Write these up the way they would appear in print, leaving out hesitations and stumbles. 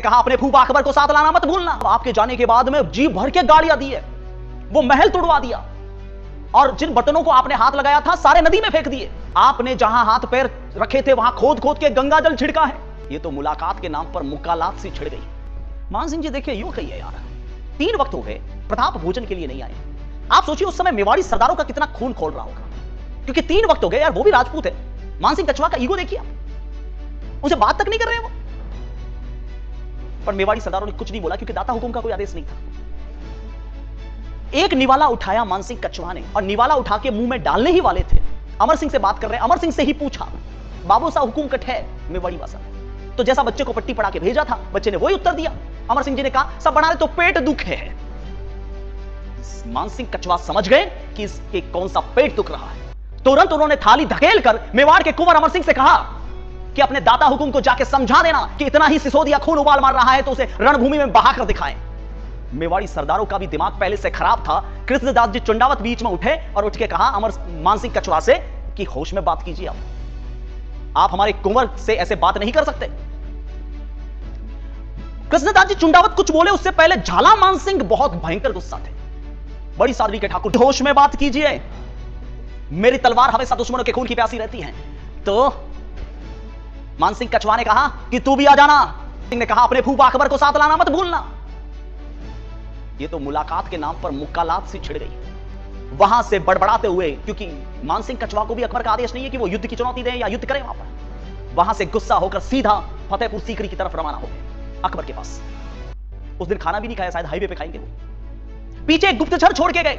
कहा अपने फूफा अकबर को साथ लाना मत भूलना। आपके जाने के बाद में जी भर के गालियां दी है, वो महल तोड़वा दिया और जिन बर्तनों को आपने हाथ लगाया था सारे नदी में फेंक दिए। आपने जहां हाथ पैर रखे थे वहां खोद खोद के गंगा जल छिड़का है। ये तो मुलाकात के नाम पर मुकालात सी छिड़ गई। मान सिंह जी देखिए यूं कहिए यार, 3 वक्त हो गए प्रताप भोजन के लिए नहीं आए। आप सोचिए उस समय मेवाड़ी सरदारों का कितना खून खोल रहा होगा, क्योंकि 3 वक्त हो गए यार, वो भी राजपूत है। मान सिंह कछवा का ईगो देखिए, उनसे बात तक नहीं कर रहे हैं वो। पर मेवाड़ी सरदारों ने कुछ नहीं बोला क्योंकि दाता हुकुम का कोई आदेश नहीं था। एक निवाला उठाया मान सिंह कछवा ने और निवाला उठा के मुंह में डालने ही वाले थे। अमर सिंह से बात कर रहे हैं, अमर सिंह से ही पूछा बाबू सा हुकुम कट है मेवाड़ी वासा। तो जैसा बच्चे को पट्टी पढ़ा के भेजा था बच्चे ने वही उत्तर दिया। अमर सिंह जी ने कहा सब बना ले तो पेट दुख है। मान सिंह कछवा समझ गए कि इसके कौन सा पेट दुख रहा है। तुरंत उन्होंने थाली धकेल कर मेवाड़ के कुंवर अमर सिंह से कहा कि अपने दाता हुकुम को जाके समझा देना कि इतना ही सिसोदिया खून उबाल मार रहा है तो उसे रणभूमि में बहाकर दिखाएं। मेवाड़ी सरदारों का भी दिमाग पहले से खराब था। कृष्णदास जी चुंडावत बीच में उठे और उठ के कहा अमर मान सिंह कछवा से कि होश में बात कीजिए, आप हमारे कुंवर से ऐसे बात नहीं कर सकते। कृष्णदास जी चुंडावत कुछ बोले उससे पहले झाला मान सिंह बहुत भयंकर गुस्सा थे। बड़ी सादरी के ठाकुर होश में बात कीजिए, मेरी तलवार हमेशा दुश्मनों के खून की प्यासी रहती है। तो मान सिंह कछवा ने कहा कि तू भी आ जाना। सिंह ने कहा अपने फूफा अकबर को साथ लाना मत भूलना। ये तो मुलाकात के नाम पर मुकालात सी छिड़ गई। वहां से बड़बड़ाते हुए, क्योंकि मान सिंह कछवा को भी अकबर का आदेश नहीं है कि वो युद्ध की चुनौती दें या युद्ध करें वहां पर। वहां से गुस्सा होकर सीधा फतेहपुर सीकरी की तरफ रवाना हो गए अकबर के पास। उस दिन खाना भी नहीं खाया, शायद हाईवे पे खाएंगे वो। पीछे एक गुप्तचर छोड़ के गए,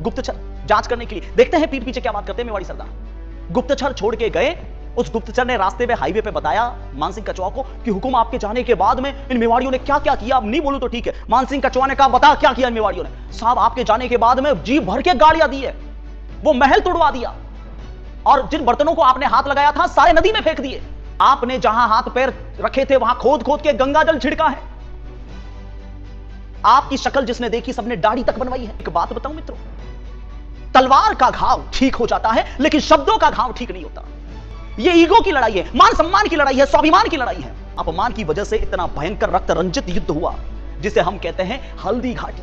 गुप्तचर जांच करने के लिए। देखते हैं पीठ पीछे क्या बात करते हैं मेवाड़ी सरदार। गुप्तचर छोड़ के गए। उस गुप्तचर ने रास्ते में हाईवे पे बताया मान सिंह कछवा को कि हुकुम आपके जाने के बाद में इन मेवाड़ियों ने क्या क्या किया। अब नहीं बोलूं तो ठीक है। मान सिंह कछवा ने कहा बता क्या किया इन मेवाड़ियों ने। साहब आपके जाने के बाद में जी भर के गालियां दी है, वो महल तोड़वा दिया और जिन बर्तनों को आपने हाथ लगाया था सारे नदी में फेंक दिए। आपने जहां हाथ पैर रखे थे वहां खोद खोद के गंगा जल छिड़का है। आपकी शक्ल जिसने देखी सबने दाढ़ी तक बनवाई है। एक बात बताऊं मित्रों, तलवार का घाव ठीक हो जाता है लेकिन शब्दों का घाव ठीक नहीं होता। ये ईगो की लड़ाई है, मान सम्मान की लड़ाई है, स्वाभिमान की लड़ाई है। अपमान की वजह से इतना भयंकर रक्त रंजित युद्ध हुआ जिसे हम कहते हैं हल्दी घाटी।